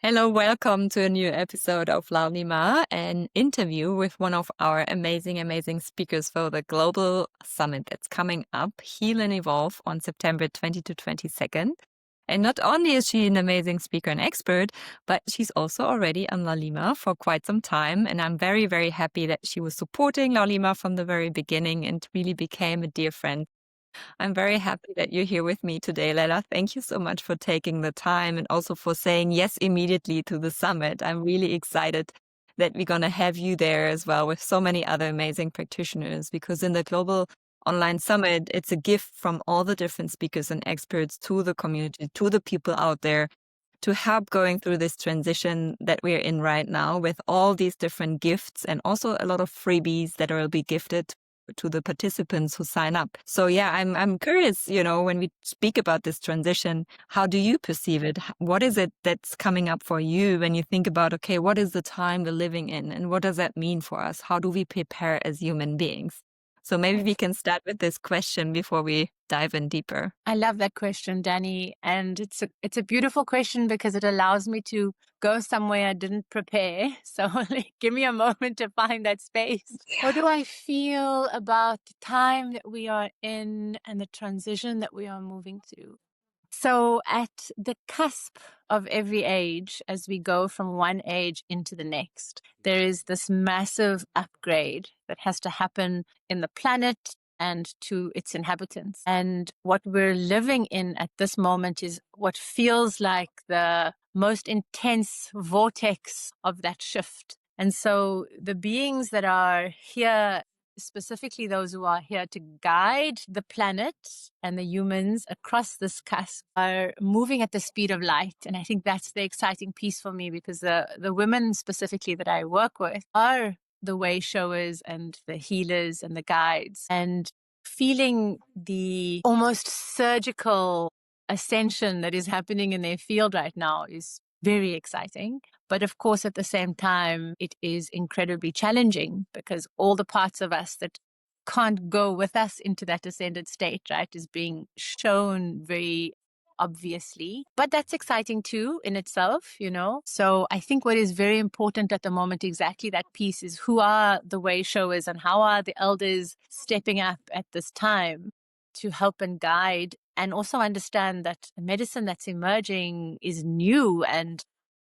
Hello, welcome to a new episode of LAULIMA, an interview with one of our amazing speakers for the global summit that's coming up, Heal and Evolve, on September 20 to 22nd. And not only is she an amazing speaker and expert, but she's also already on LAULIMA for quite some time. And I'm very happy that she was supporting LAULIMA from the very beginning and really became a dear friend. I'm very happy that you're here with me today, Leila. Thank you so much for taking the time and also for saying yes immediately to the summit. I'm really excited that we're going to have you there as well with so many other amazing practitioners, because in the Global Online Summit, it's a gift from all the different speakers and experts to the community, to the people out there, to help going through this transition that we're in right now with all these different gifts and also a lot of freebies that will be gifted to the participants who sign up. So yeah, I'm curious, when we speak about this transition, how do you perceive it? What is it that's coming up for you when you think about, okay, what is the time we're living in and what does that mean for us? How do we prepare as human beings? So maybe we can start with this question before we dive in deeper. I love that question, Danny. And it's a beautiful question because it allows me to go somewhere I didn't prepare. So give me a moment to find that space. What do I feel about the time that we are in and the transition that we are moving to? So at the cusp of every age, as we go from one age into the next, there is this massive upgrade that has to happen in the planet and to its inhabitants. And what we're living in at this moment is what feels like the most intense vortex of that shift. And so the beings that are here, specifically those who are here to guide the planet and the humans across this cusp, are moving at the speed of light. And I think that's the exciting piece for me, because the women specifically that I work with are the way showers and the healers and the guides, and feeling the almost surgical ascension that is happening in their field right now is very exciting. But of course, at the same time, it is incredibly challenging because all the parts of us that can't go with us into that ascended state, right, is being shown very obviously. But that's exciting too in itself, So I think what is very important at the moment, exactly that piece, is who are the way showers and how are the elders stepping up at this time to help and guide, and also understand that the medicine that's emerging is new and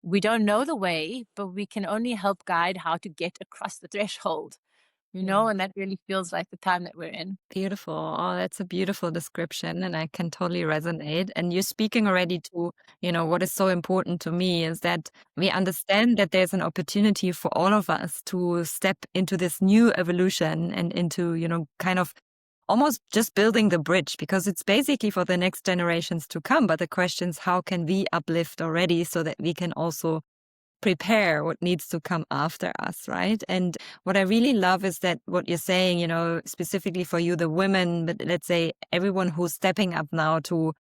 we don't know the way, but we can only help guide how to get across the threshold, and that really feels like the time that we're in. Beautiful. Oh, that's a beautiful description, and I can totally resonate. And you're speaking already to, what is so important to me is that we understand that there's an opportunity for all of us to step into this new evolution and into, kind of almost just building the bridge, because it's basically for the next generations to come. But the question is, how can we uplift already so that we can also prepare what needs to come after us, right? And what I really love is that what you're saying, specifically for you, the women, but let's say everyone who's stepping up now to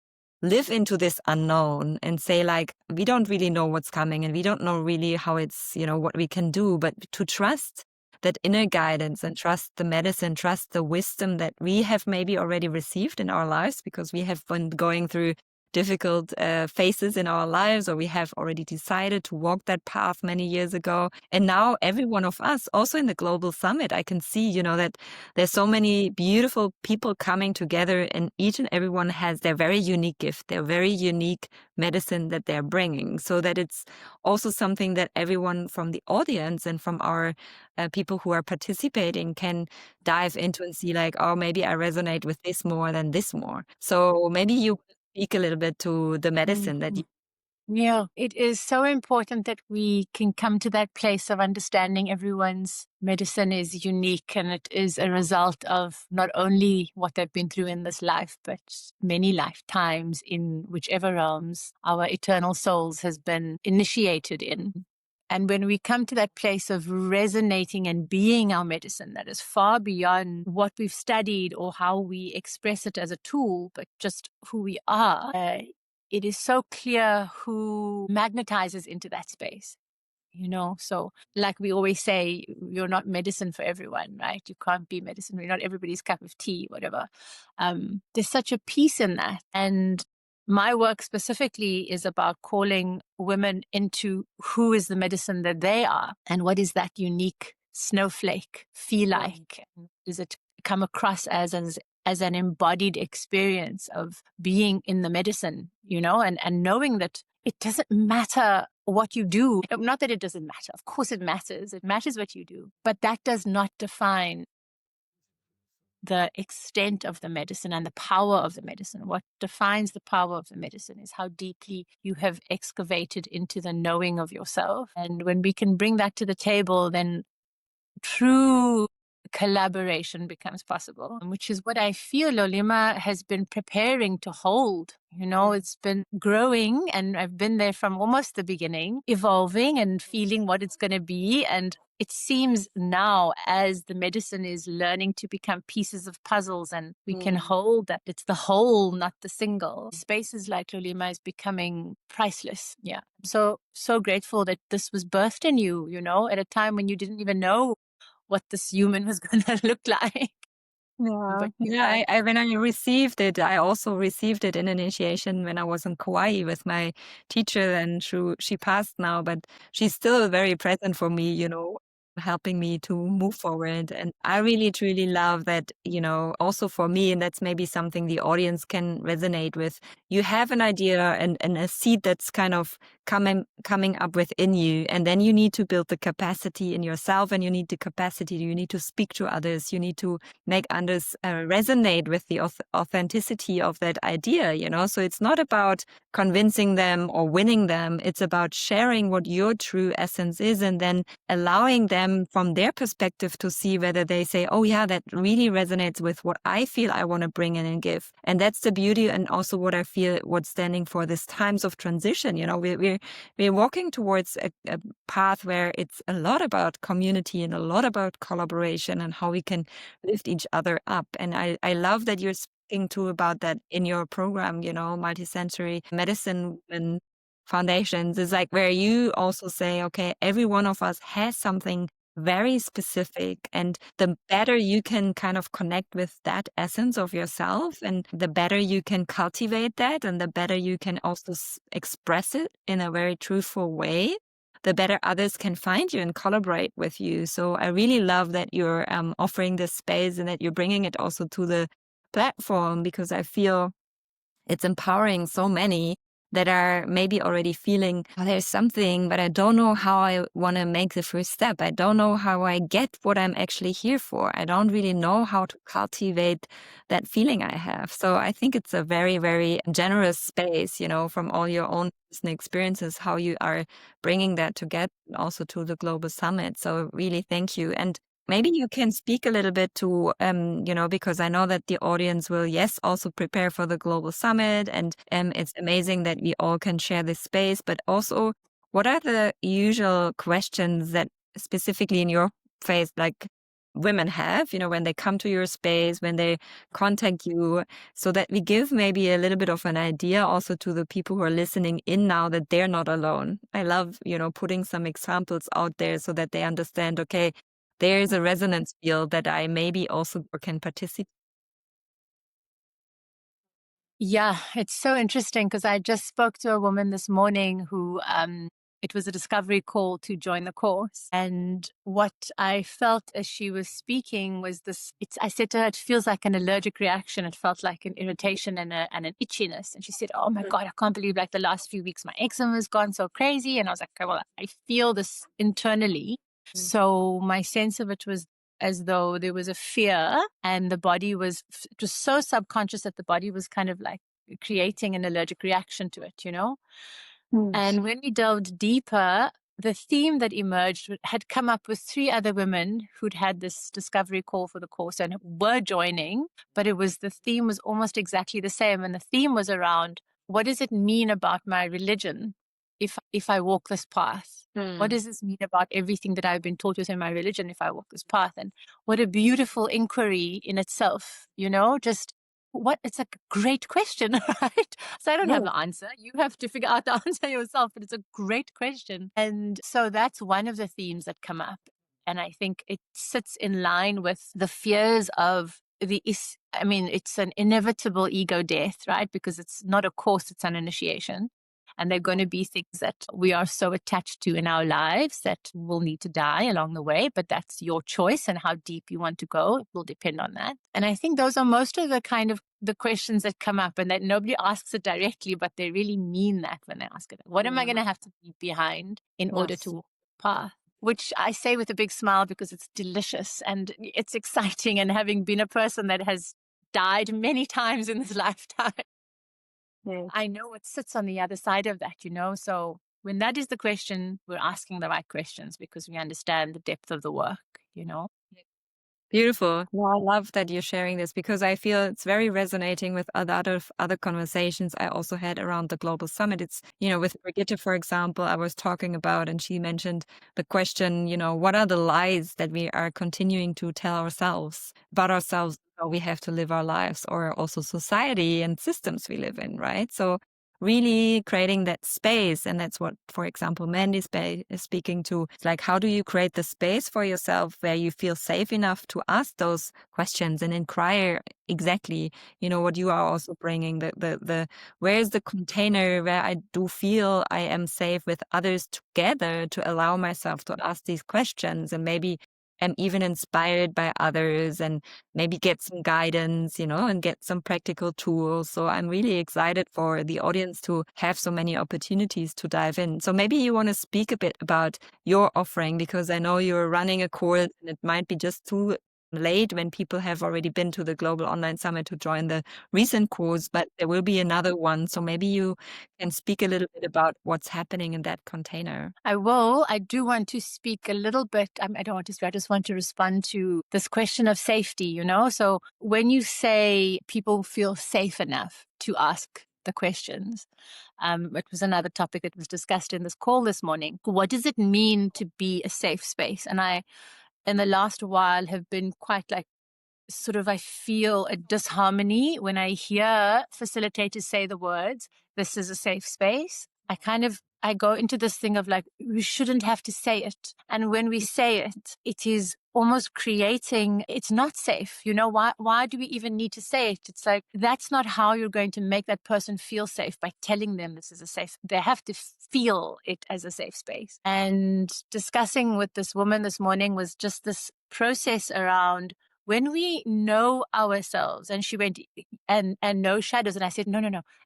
live into this unknown and say, like, we don't really know what's coming and we don't know really how it's, what we can do, but to trust that inner guidance and trust the medicine, trust the wisdom that we have maybe already received in our lives, because we have been going through difficult phases in our lives, or we have already decided to walk that path many years ago. And now every one of us, also in the Global Summit, I can see, that there's so many beautiful people coming together, and each and everyone has their very unique gift, their very unique medicine that they're bringing, so that it's also something that everyone from the audience and from our people who are participating can dive into and see, like, oh, maybe I resonate with this more than this more. So maybe you speak a little bit to the medicine that you. Yeah, it is so important that we can come to that place of understanding everyone's medicine is unique, and it is a result of not only what they've been through in this life, but many lifetimes in whichever realms our eternal souls has been initiated in. And when we come to that place of resonating and being our medicine, that is far beyond what we've studied or how we express it as a tool, but just who we are, it is so clear who magnetizes into that space. So like we always say, you're not medicine for everyone, right? You can't be medicine. You're not everybody's cup of tea, whatever. There's such a peace in that. And my work specifically is about calling women into who is the medicine that they are and what is that unique snowflake feel like. Does it come across as an embodied experience of being in the medicine, and knowing that it doesn't matter what you do. Not that it doesn't matter. Of course it matters. It matters what you do. But that does not define the extent of the medicine and the power of the medicine. What defines the power of the medicine is how deeply you have excavated into the knowing of yourself. And when we can bring that to the table, then true collaboration becomes possible, which is what I feel LAULIMA has been preparing to hold. It's been growing, and I've been there from almost the beginning, evolving and feeling what it's going to be. And it seems now, as the medicine is learning to become pieces of puzzles, and we can hold that it's the whole, not the single. Spaces like LAULIMA is becoming priceless. Yeah. So grateful that this was birthed in you, at a time when you didn't even know what this human was going to look like. Yeah, But yeah. I when I received it, I also received it in initiation when I was in Kauai with my teacher, and she passed now, but she's still very present for me, helping me to move forward. And I really truly love that, also for me, and that's maybe something the audience can resonate with. You have an idea and a seed that's kind of coming up within you, and then you need to build the capacity in yourself, and you need to speak to others, you need to make others resonate with the authenticity of that idea, So it's not about convincing them or winning them. It's about sharing what your true essence is, and then allowing them from their perspective to see whether they say, oh yeah, that really resonates with what I feel I want to bring in and give. And that's the beauty, and also what I feel what's standing for this times of transition. We're walking towards a path where it's a lot about community and a lot about collaboration and how we can lift each other up. And I love that you're speaking too about that in your program, multisensory medicine and foundations is like where you also say, okay, every one of us has something very specific, and the better you can kind of connect with that essence of yourself, and the better you can cultivate that, and the better you can also express it in a very truthful way, the better others can find you and collaborate with you. So I really love that you're offering this space and that you're bringing it also to the platform, because I feel it's empowering so many that are maybe already feeling, oh, there's something, but I don't know how I want to make the first step. I don't know how I get what I'm actually here for. I don't really know how to cultivate that feeling I have. So I think it's a very, very generous space, from all your own personal experiences, how you are bringing that together also to the Global Summit. So really thank you. And maybe you can speak a little bit to, because I know that the audience will, yes, also prepare for the Global Summit. And it's amazing that we all can share this space. But also, what are the usual questions that specifically in your phase, like women have, when they come to your space, when they contact you, so that we give maybe a little bit of an idea also to the people who are listening in now that they're not alone. I love, putting some examples out there so that they understand, okay, there is a resonance field that I maybe also can participate. Yeah, it's so interesting because I just spoke to a woman this morning who it was a discovery call to join the course. And what I felt as she was speaking was I said to her, it feels like an allergic reaction. It felt like an irritation and an itchiness. And she said, oh my God, I can't believe like the last few weeks my eczema has gone so crazy. And I was like, okay, well, I feel this internally. So my sense of it was as though there was a fear, and the body was just so subconscious that the body was kind of like creating an allergic reaction to it, And when we delved deeper, the theme that emerged had come up with 3 other women who'd had this discovery call for the course and were joining, but the theme was almost exactly the same. And the theme was around, what does it mean about my religion if I walk this path? What does this mean about everything that I've been taught within my religion if I walk this path? And what a beautiful inquiry in itself, just it's a great question, right? So I don't have the answer. You have to figure out the answer yourself, but it's a great question. And so that's one of the themes that come up. And I think it sits in line with the fears of I mean, it's an inevitable ego death, right? Because it's not a course, it's an initiation. And they're going to be things that we are so attached to in our lives that will need to die along the way. But that's your choice, and how deep you want to go. It will depend on that. And I think those are most of the kind of the questions that come up, and that nobody asks it directly, but they really mean that when they ask it. What am I going to have to leave behind in order to Yes. walk the path? Which I say with a big smile because it's delicious and it's exciting. And having been a person that has died many times in this lifetime, Yes. I know what sits on the other side of that, you know? So when that is the question, we're asking the right questions because we understand the depth of the work, you know? Beautiful. Well, I love that you're sharing this because I feel it's very resonating with other conversations I also had around the global summit. It's, with Brigitte, for example, I was talking about, and she mentioned the question, what are the lies that we are continuing to tell ourselves about ourselves, how we have to live our lives, or also society and systems we live in, right? So really creating that space. And that's what, for example, Mandy is speaking to. It's like, how do you create the space for yourself where you feel safe enough to ask those questions and inquire exactly, what you are also bringing, the where's the container where I do feel I am safe with others together to allow myself to ask these questions, and maybe am even inspired by others, and maybe get some guidance, and get some practical tools. So I'm really excited for the audience to have so many opportunities to dive in. So maybe you want to speak a bit about your offering, because I know you're running a course and it might be just too late when people have already been to the Global Online Summit to join the recent course, but there will be another one. So maybe you can speak a little bit about what's happening in that container. I will. I do want to speak a little bit. I don't want to speak. I just want to respond to this question of safety, you know? So when you say people feel safe enough to ask the questions, it was another topic that was discussed in this call this morning. What does it mean to be a safe space? And I, in the last while, have been quite like, sort of, I feel a disharmony when I hear facilitators say the words, this is a safe space. I go into this thing of like, we shouldn't have to say it. And when we say it, it is almost creating, it's not safe. You know, why do we even need to say it? It's like, that's not how you're going to make that person feel safe, by telling them this is a safe, they have to feel it as a safe space. And discussing with this woman this morning was just this process around, when we know ourselves, and she went, and no shadows, and I said, no,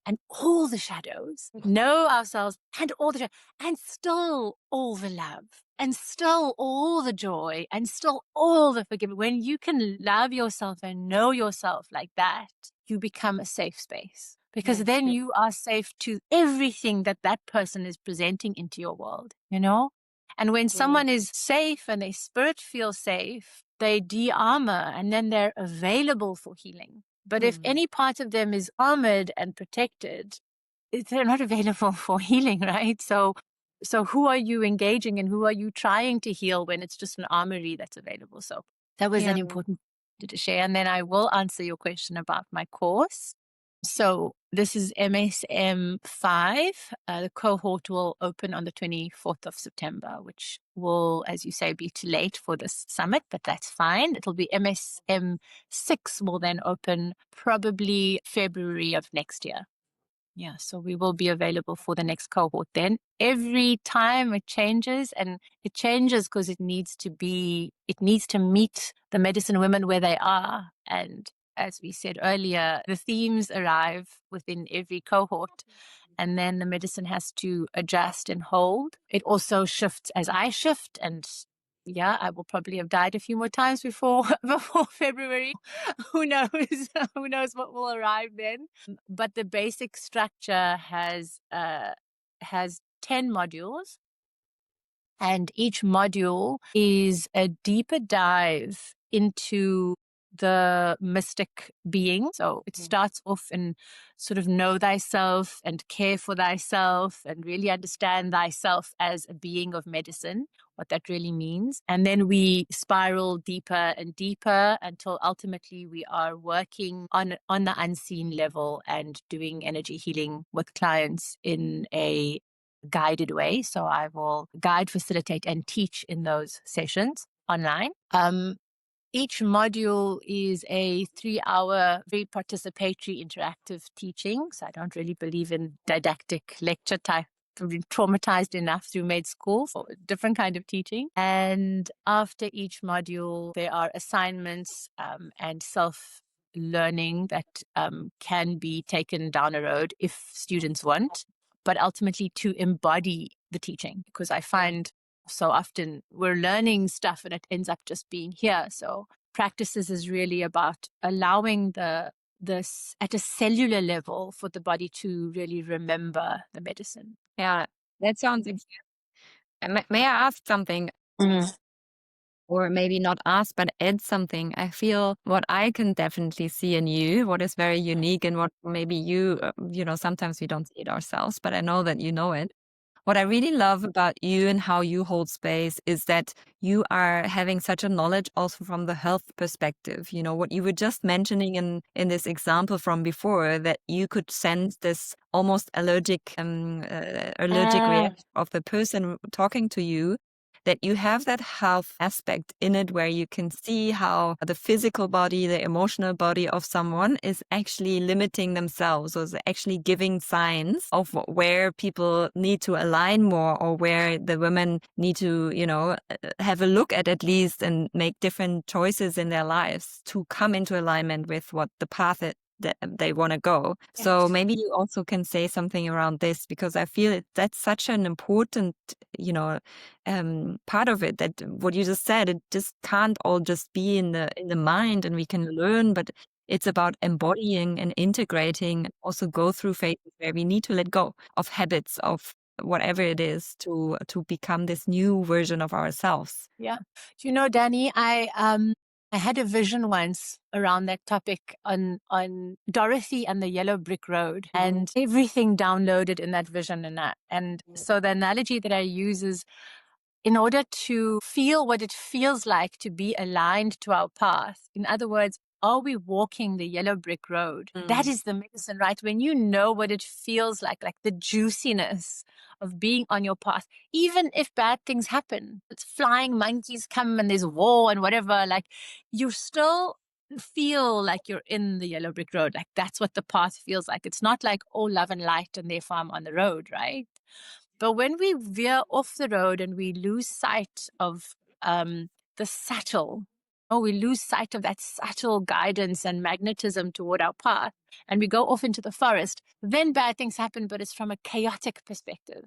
and all the shadows, know ourselves and all the and still all the love, and still all the joy, and still all the forgiveness. When you can love yourself and know yourself like that, you become a safe space, because Yes. then you are safe to everything that that person is presenting into your world, you know? And when someone is safe and their spirit feels safe, they de-armor, and then they're available for healing. But if any part of them is armored and protected, they're not available for healing, right? So who are you engaging, and who are you trying to heal when it's just an armory that's available? So that was an important to share. And then I will answer your question about my course. So this is MSM 5. The cohort will open on the 24th of September, which will, as you say, be too late for this summit, but that's fine. It'll be MSM 6 will then open probably February of next year. Yeah, so we will be available for the next cohort then. Every time it changes, and it changes because it needs to meet the medicine women where they are. And as we said earlier, the themes arrive within every cohort, and then the medicine has to adjust and hold. It also shifts as I shift, and yeah, I will probably have died a few more times before February. Who knows? Who knows what will arrive then? But the basic structure has 10 modules, and each module is a deeper dive into the mystic being. So it starts off in sort of know thyself and care for thyself, and really understand thyself as a being of medicine, what that really means. And then we spiral deeper and deeper until ultimately we are working on the unseen level and doing energy healing with clients in a guided way. So I will guide, facilitate, and teach in those sessions online. Each module is a 3-hour, very participatory, interactive teaching. So I don't really believe in didactic lecture type. I've been traumatized enough through med school for a different kind of teaching. And after each module, there are assignments and self-learning that can be taken down a road if students want, but ultimately to embody the teaching, because I find so often we're learning stuff and it ends up just being here. So practices is really about allowing this at a cellular level for the body to really remember the medicine. Yeah, that sounds may I ask something? Or maybe not ask, but add something. I feel what I can definitely see in you, what is very unique and what maybe you, sometimes we don't see it ourselves, but I know that you know it. What I really love about you and how you hold space is that you are having such a knowledge also from the health perspective. You know, what you were just mentioning in this example from before, that you could sense this almost allergic reaction of the person talking to you, that you have that health aspect in it where you can see how the physical body, the emotional body of someone is actually limiting themselves, or is actually giving signs of where people need to align more, or where the women need to, have a look at least and make different choices in their lives to come into alignment with what the path that they want to go. So maybe you also can say something around this, because I feel that's such an important, part of it, that what you just said, it just can't all just be in the mind and we can learn, but it's about embodying and integrating, and also go through phases where we need to let go of habits, of whatever it is, to become this new version of ourselves. Yeah. Do you know, Danny, I had a vision once around that topic on Dorothy and the Yellow Brick Road, and everything downloaded in that vision and so the analogy that I use is, in order to feel what it feels like to be aligned to our path. In other words, are we walking the yellow brick road? That is the medicine, right? When you know what it feels like the juiciness of being on your path, even if bad things happen, it's flying monkeys come and there's war and whatever, like you still feel like you're in the yellow brick road. Like that's what the path feels like. It's not like all love and light and therefore I'm on the road, right? But when we veer off the road and we lose sight of the subtle, we lose sight of that subtle guidance and magnetism toward our path, and we go off into the forest, then bad things happen, but it's from a chaotic perspective.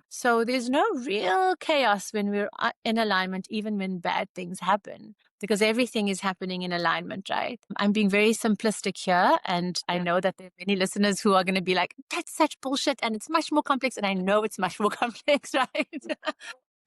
So there's no real chaos when we're in alignment, even when bad things happen, because everything is happening in alignment, right? I'm being very simplistic here, and I know that there are many listeners who are going to be like, that's such bullshit and it's much more complex, and I know it's much more complex, right?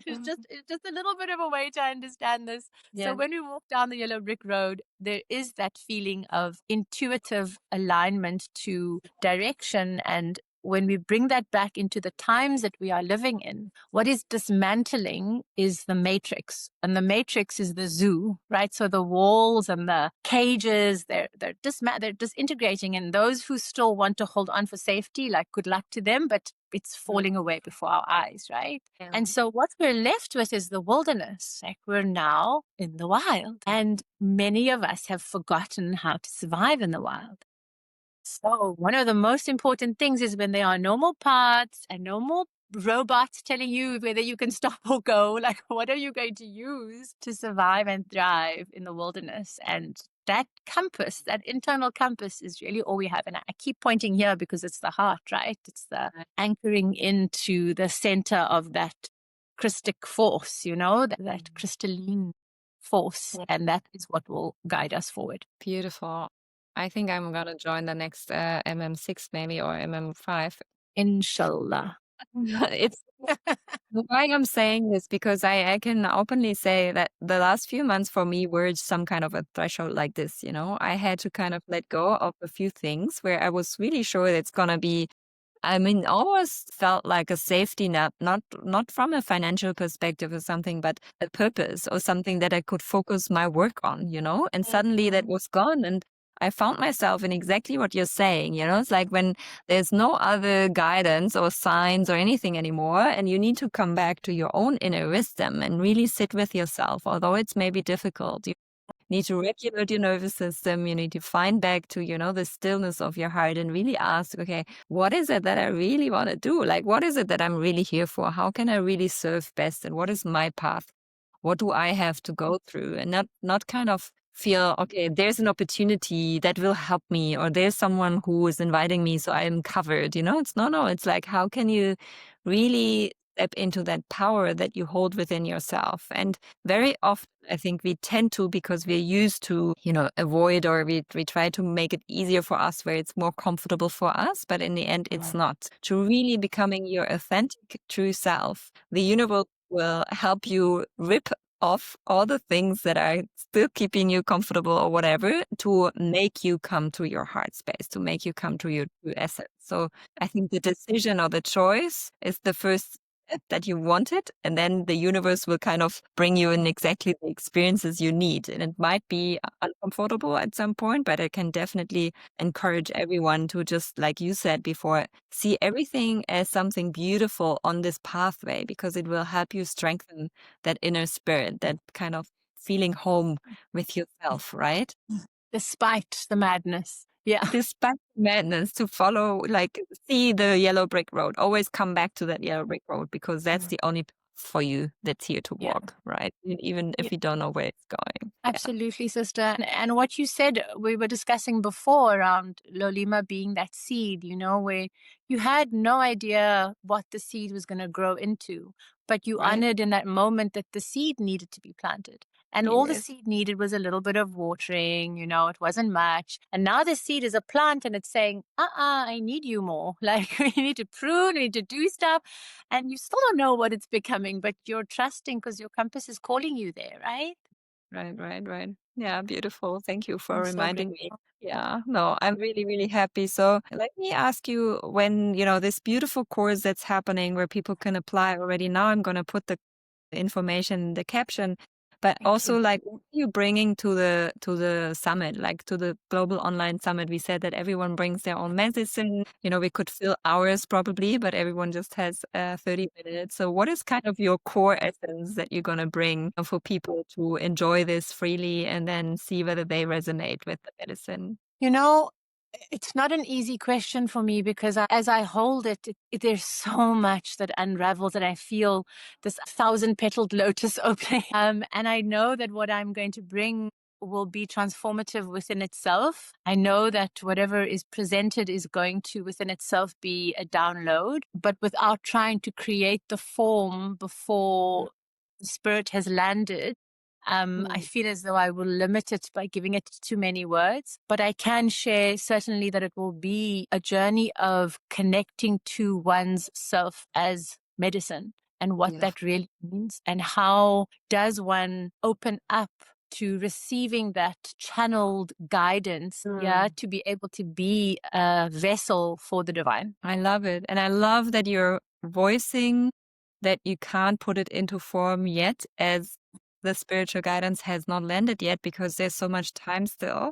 It's just a little bit of a way to understand this. So when we walk down the yellow brick road, there is that feeling of intuitive alignment to direction. And when we bring that back into the times that we are living in, what is dismantling is the matrix. And the matrix is the zoo, right? So the walls and the cages, they're disintegrating. And those who still want to hold on for safety, like good luck to them, but it's falling away before our eyes, right? And so what we're left with is the wilderness. Like we're now in the wild. And many of us have forgotten how to survive in the wild. So one of the most important things is when there are normal parts and normal robots telling you whether you can stop or go, like what are you going to use to survive and thrive in the wilderness? And that compass, that internal compass, is really all we have. And I keep pointing here because it's the heart, right? It's the anchoring into the center of that Christic force, that crystalline force. And that is what will guide us forward. Beautiful. I think I'm gonna join the next MM6 maybe, or MM5. Inshallah. It's why I'm saying this, because I can openly say that the last few months for me were some kind of a threshold like this. I had to kind of let go of a few things where I was really sure it's gonna be, always felt like a safety net, not from a financial perspective or something, but a purpose or something that I could focus my work on, and suddenly that was gone. And I found myself in exactly what you're saying, it's like when there's no other guidance or signs or anything anymore, and you need to come back to your own inner wisdom and really sit with yourself, although it's maybe difficult. need to regulate your nervous system. You need to find back to, the stillness of your heart and really ask, okay, what is it that I really want to do? Like, what is it that I'm really here for? How can I really serve best? And what is my path? What do I have to go through? And not kind of feel, okay, there's an opportunity that will help me, or there's someone who is inviting me, so I am covered. It's no, it's like, how can you really step into that power that you hold within yourself? And very often, I think we tend to, because we're used to, avoid, or we try to make it easier for us where it's more comfortable for us. But in the end, it's not. To really becoming your authentic, true self, the universe will help you rip off all the things that are still keeping you comfortable or whatever, to make you come to your heart space, to make you come to your true essence. So I think the decision or the choice is the first step, that you want it, and then the universe will kind of bring you in exactly the experiences you need. And it might be uncomfortable at some point, but I can definitely encourage everyone to, just like you said before, see everything as something beautiful on this pathway, because it will help you strengthen that inner spirit, that kind of feeling home with yourself, right? Despite the madness. Yeah. Despite madness, to follow, like, see the yellow brick road. Always come back to that yellow brick road, because that's the only path for you that's here to Yeah. walk, right? Even if you don't know where it's going. Yeah. Absolutely, sister. And what you said, we were discussing before around LAULIMA being that seed, where you had no idea what the seed was going to grow into, but you Right. honored in that moment that the seed needed to be planted. And all the Yes. seed needed was a little bit of watering, it wasn't much. And now the seed is a plant and it's saying, I need you more. Like, we need to prune, we need to do stuff. And you still don't know what it's becoming, but you're trusting because your compass is calling you there, right? Right. Yeah, beautiful. Thank you for I'm so reminding me. grateful. Yeah, no, I'm really, really happy. So let me ask you, when, this beautiful course that's happening where people can apply already now, I'm going to put the information in the caption, but Thank also, you. like, what are you bringing to the summit, like to the global online summit? We said that everyone brings their own medicine. We could fill hours probably, but everyone just has 30 minutes. So what is kind of your core essence that you're going to bring for people to enjoy this freely, and then see whether they resonate with the medicine? It's not an easy question for me because as I hold there's so much that unravels, and I feel this 1,000-petaled lotus opening. And I know that what I'm going to bring will be transformative within itself. I know that whatever is presented is going to within itself be a download, but without trying to create the form before the spirit has landed. I feel as though I will limit it by giving it too many words, but I can share certainly that it will be a journey of connecting to one's self as medicine, and what Beautiful. that really means, and how does one open up to receiving that channeled guidance, to be able to be a vessel for the divine. I love it. And I love that you're voicing that you can't put it into form yet, as the spiritual guidance has not landed yet, because there's so much time still.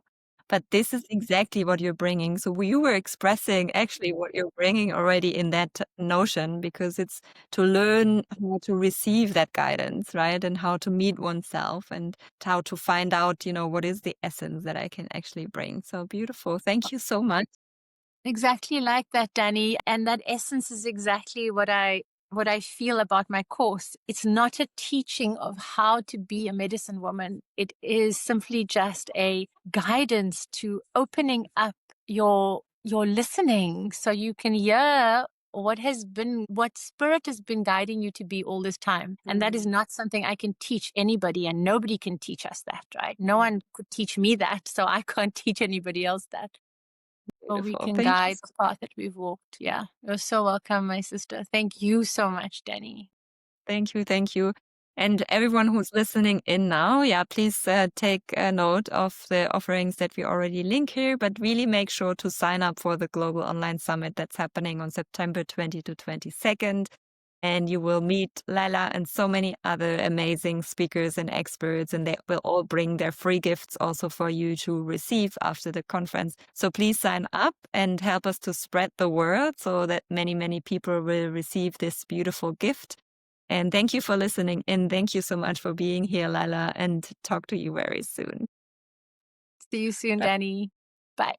But this is exactly what you're bringing. So you were expressing actually what you're bringing already in that notion, because it's to learn how to receive that guidance, right? And how to meet oneself, and how to find out, what is the essence that I can actually bring. So beautiful. Thank you so much. Exactly like that, Danny. And that essence is exactly what I feel about my course. It's not a teaching of how to be a medicine woman. It is simply just a guidance to opening up your listening, so you can hear what spirit has been guiding you to be all this time. And that is not something I can teach anybody, and nobody can teach us that, right? No one could teach me that, so I can't teach anybody else that. Or we Beautiful. can Thank you. guide the path that we've walked. Yeah. You're so welcome, my sister. Thank you so much, Danny. Thank you. Thank you. And everyone who's listening in now, yeah, please take a note of the offerings that we already link here, but really make sure to sign up for the Global Online Summit that's happening on September 20 to 22nd. And you will meet Leila and so many other amazing speakers and experts, and they will all bring their free gifts also for you to receive after the conference. So please sign up and help us to spread the word, so that many, many people will receive this beautiful gift. And thank you for listening in. Thank you so much for being here, Leila, and talk to you very soon. See you soon, Bye. Danny. Bye.